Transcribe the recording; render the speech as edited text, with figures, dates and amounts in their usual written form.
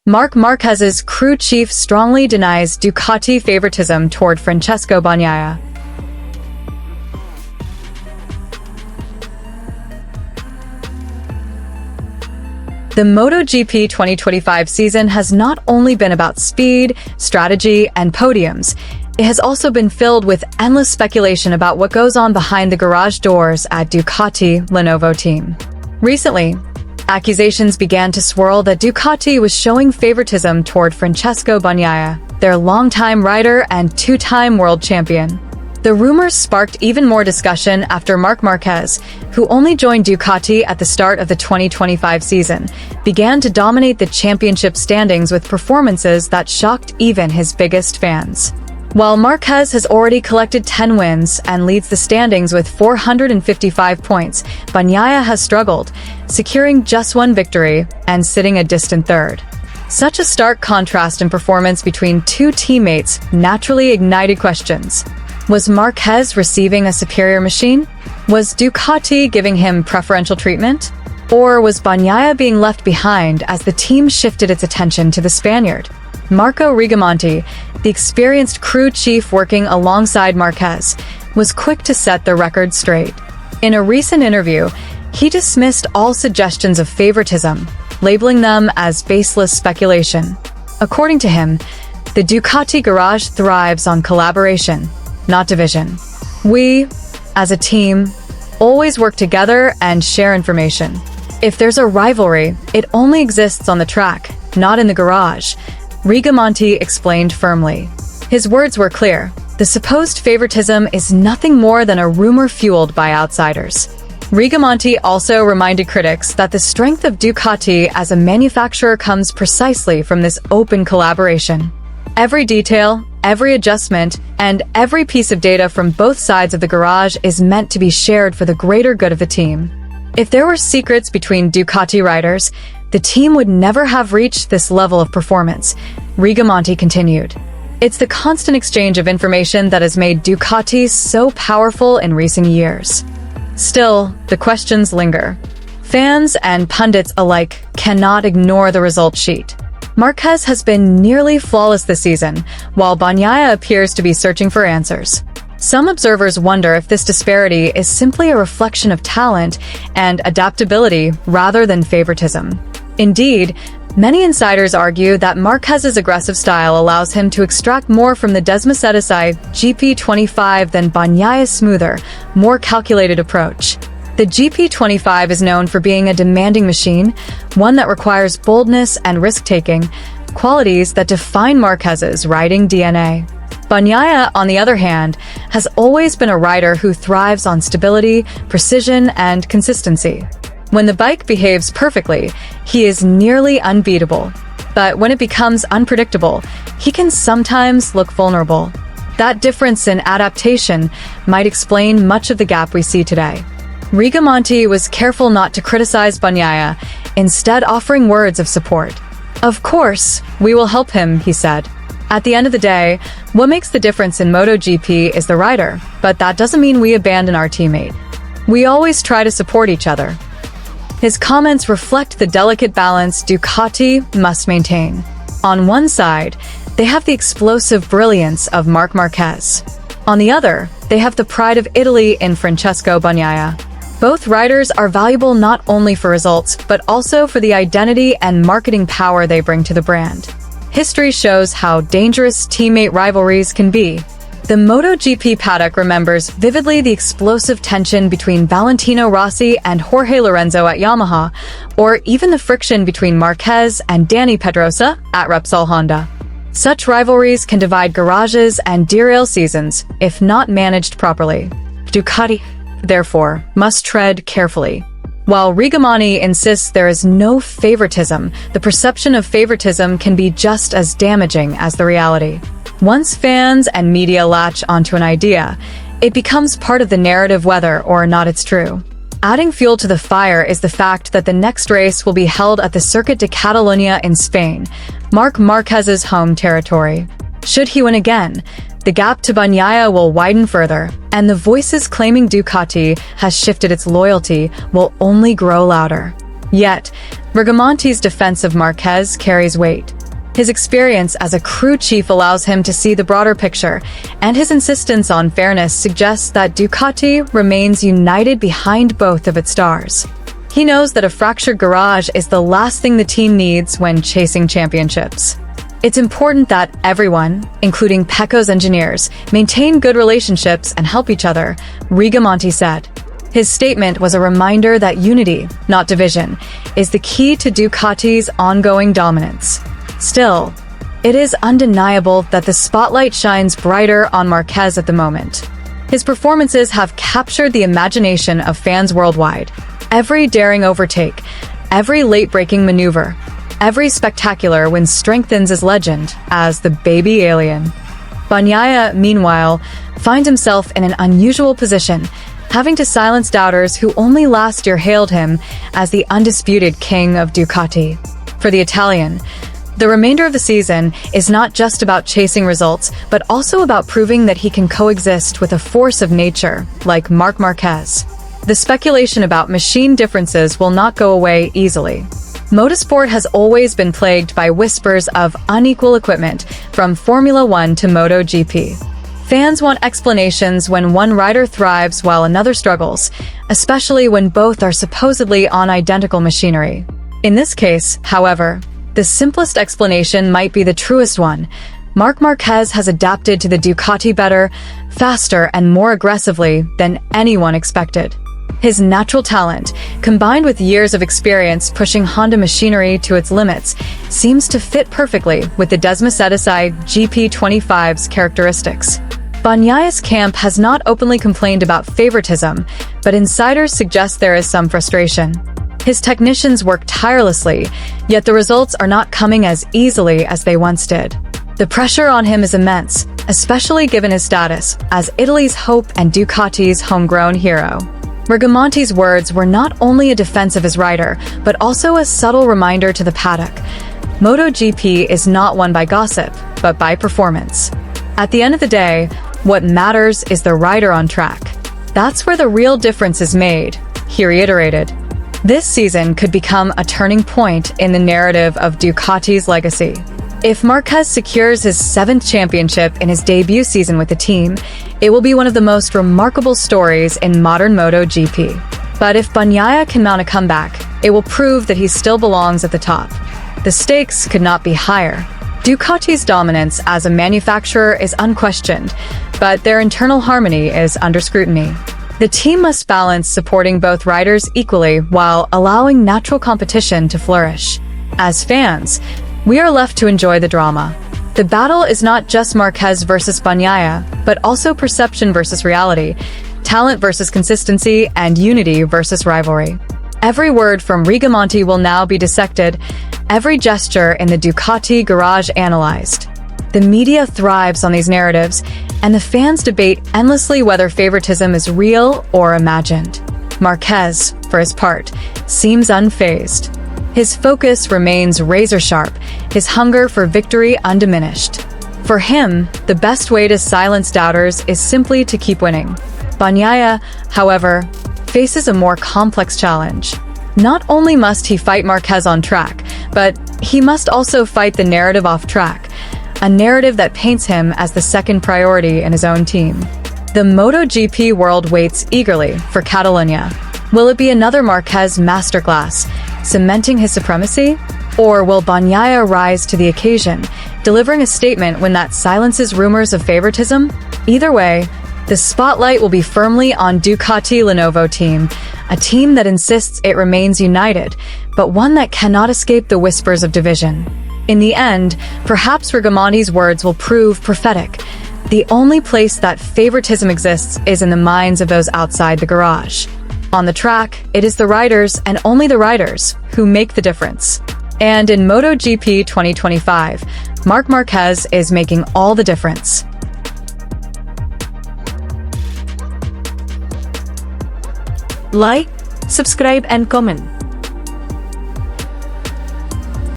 Marc Marquez's crew chief strongly denies Ducati favoritism toward Francesco Bagnaia. The MotoGP 2025 season has not only been about speed, strategy, and podiums, it has also been filled with endless speculation about what goes on behind the garage doors at Ducati Lenovo team. Recently, accusations began to swirl that Ducati was showing favoritism toward Francesco Bagnaia, their longtime rider and two-time world champion. The rumors sparked even more discussion after Marc Marquez, who only joined Ducati at the start of the 2025 season, began to dominate the championship standings with performances that shocked even his biggest fans. While Marquez has already collected 10 wins and leads the standings with 455 points, Bagnaia has struggled, securing just one victory and sitting a distant third. Such a stark contrast in performance between two teammates naturally ignited questions. Was Marquez receiving a superior machine? Was Ducati giving him preferential treatment? Or was Bagnaia being left behind as the team shifted its attention to the Spaniard? Marco Rigamonti, the experienced crew chief working alongside Marquez, was quick to set the record straight. In a recent interview, he dismissed all suggestions of favoritism, labeling them as baseless speculation. According to him, the Ducati garage thrives on collaboration, not division. We, as a team, always work together and share information. If there's a rivalry, it only exists on the track, not in the garage, Rigamonti explained firmly. His words were clear. The supposed favoritism is nothing more than a rumor fueled by outsiders. Rigamonti also reminded critics that the strength of Ducati as a manufacturer comes precisely from this open collaboration. Every detail, every adjustment, and every piece of data from both sides of the garage is meant to be shared for the greater good of the team. If there were secrets between Ducati riders, the team would never have reached this level of performance, Rigamonti continued. It's the constant exchange of information that has made Ducati so powerful in recent years. Still, the questions linger. Fans and pundits alike cannot ignore the result sheet. Marquez has been nearly flawless this season, while Bagnaia appears to be searching for answers. Some observers wonder if this disparity is simply a reflection of talent and adaptability rather than favoritism. Indeed, many insiders argue that Marquez's aggressive style allows him to extract more from the Desmosedici GP25 than Bagnaia's smoother, more calculated approach. The GP25 is known for being a demanding machine, one that requires boldness and risk-taking, qualities that define Marquez's riding DNA. Bagnaia, on the other hand, has always been a rider who thrives on stability, precision, and consistency. When the bike behaves perfectly, he is nearly unbeatable. But when it becomes unpredictable, he can sometimes look vulnerable. That difference in adaptation might explain much of the gap we see today. Rigamonti was careful not to criticize Bagnaia, instead offering words of support. "Of course, we will help him," he said. At the end of the day, what makes the difference in MotoGP is the rider, but that doesn't mean we abandon our teammate. We always try to support each other. His comments reflect the delicate balance Ducati must maintain. On one side, they have the explosive brilliance of Marc Marquez. On the other, they have the pride of Italy in Francesco Bagnaia. Both riders are valuable not only for results, but also for the identity and marketing power they bring to the brand. History shows how dangerous teammate rivalries can be. The MotoGP paddock remembers vividly the explosive tension between Valentino Rossi and Jorge Lorenzo at Yamaha, or even the friction between Marquez and Dani Pedrosa at Repsol Honda. Such rivalries can divide garages and derail seasons if not managed properly. Ducati, therefore, must tread carefully. While Rigamonti insists there is no favoritism, the perception of favoritism can be just as damaging as the reality. Once fans and media latch onto an idea, it becomes part of the narrative whether or not it's true. Adding fuel to the fire is the fact that the next race will be held at the Circuit de Catalunya in Spain, Marc Marquez's home territory. Should he win again, the gap to Bagnaia will widen further, and the voices claiming Ducati has shifted its loyalty will only grow louder. Yet, Rigamonti's defense of Marquez carries weight. His experience as a crew chief allows him to see the broader picture, and his insistence on fairness suggests that Ducati remains united behind both of its stars. He knows that a fractured garage is the last thing the team needs when chasing championships. It's important that everyone, including Pecco's engineers, maintain good relationships and help each other, Rigamonti said. His statement was a reminder that unity, not division, is the key to Ducati's ongoing dominance. Still, it is undeniable that the spotlight shines brighter on Marquez at the moment. His performances have captured the imagination of fans worldwide. Every daring overtake, every late-breaking maneuver, every spectacular win strengthens his legend as the baby alien. Bagnaia, meanwhile, finds himself in an unusual position, having to silence doubters who only last year hailed him as the undisputed king of Ducati. For the Italian, the remainder of the season is not just about chasing results, but also about proving that he can coexist with a force of nature, like Marc Marquez. The speculation about machine differences will not go away easily. Motorsport has always been plagued by whispers of unequal equipment, from Formula One to MotoGP. Fans want explanations when one rider thrives while another struggles, especially when both are supposedly on identical machinery. In this case, however, the simplest explanation might be the truest one. Marc Marquez has adapted to the Ducati better, faster, and more aggressively than anyone expected. His natural talent, combined with years of experience pushing Honda machinery to its limits, seems to fit perfectly with the Desmosedici GP25's characteristics. Bagnaia's camp has not openly complained about favoritism, but insiders suggest there is some frustration. His technicians work tirelessly, yet the results are not coming as easily as they once did. The pressure on him is immense, especially given his status as Italy's hope and Ducati's homegrown hero. Rigamonti's words were not only a defense of his rider, but also a subtle reminder to the paddock. MotoGP is not won by gossip, but by performance. At the end of the day, what matters is the rider on track. That's where the real difference is made, he reiterated. This season could become a turning point in the narrative of Ducati's legacy. If Marquez secures his 7th championship in his debut season with the team, it will be one of the most remarkable stories in modern MotoGP. But if Bagnaia can mount a comeback, it will prove that he still belongs at the top. The stakes could not be higher. Ducati's dominance as a manufacturer is unquestioned, but their internal harmony is under scrutiny. The team must balance supporting both riders equally while allowing natural competition to flourish. As fans, we are left to enjoy the drama. The battle is not just Marquez versus Bagnaia, but also perception versus reality, talent versus consistency, and unity versus rivalry. Every word from Rigamonti will now be dissected, every gesture in the Ducati garage analyzed. The media thrives on these narratives, and the fans debate endlessly whether favoritism is real or imagined. Marquez, for his part, seems unfazed. His focus remains razor-sharp, his hunger for victory undiminished. For him, the best way to silence doubters is simply to keep winning. Bagnaia, however, faces a more complex challenge. Not only must he fight Marquez on track, but he must also fight the narrative off track, a narrative that paints him as the second priority in his own team. The MotoGP world waits eagerly for Catalonia. Will it be another Marquez masterclass, cementing his supremacy? Or will Bagnaia rise to the occasion, delivering a statement when that silences rumors of favoritism? Either way, the spotlight will be firmly on Ducati Lenovo team, a team that insists it remains united, but one that cannot escape the whispers of division. In the end, perhaps Rigamonti's words will prove prophetic. The only place that favoritism exists is in the minds of those outside the garage. On the track, it is the riders, and only the riders, who make the difference. And in MotoGP 2025, Marc Marquez is making all the difference. Like, subscribe and comment.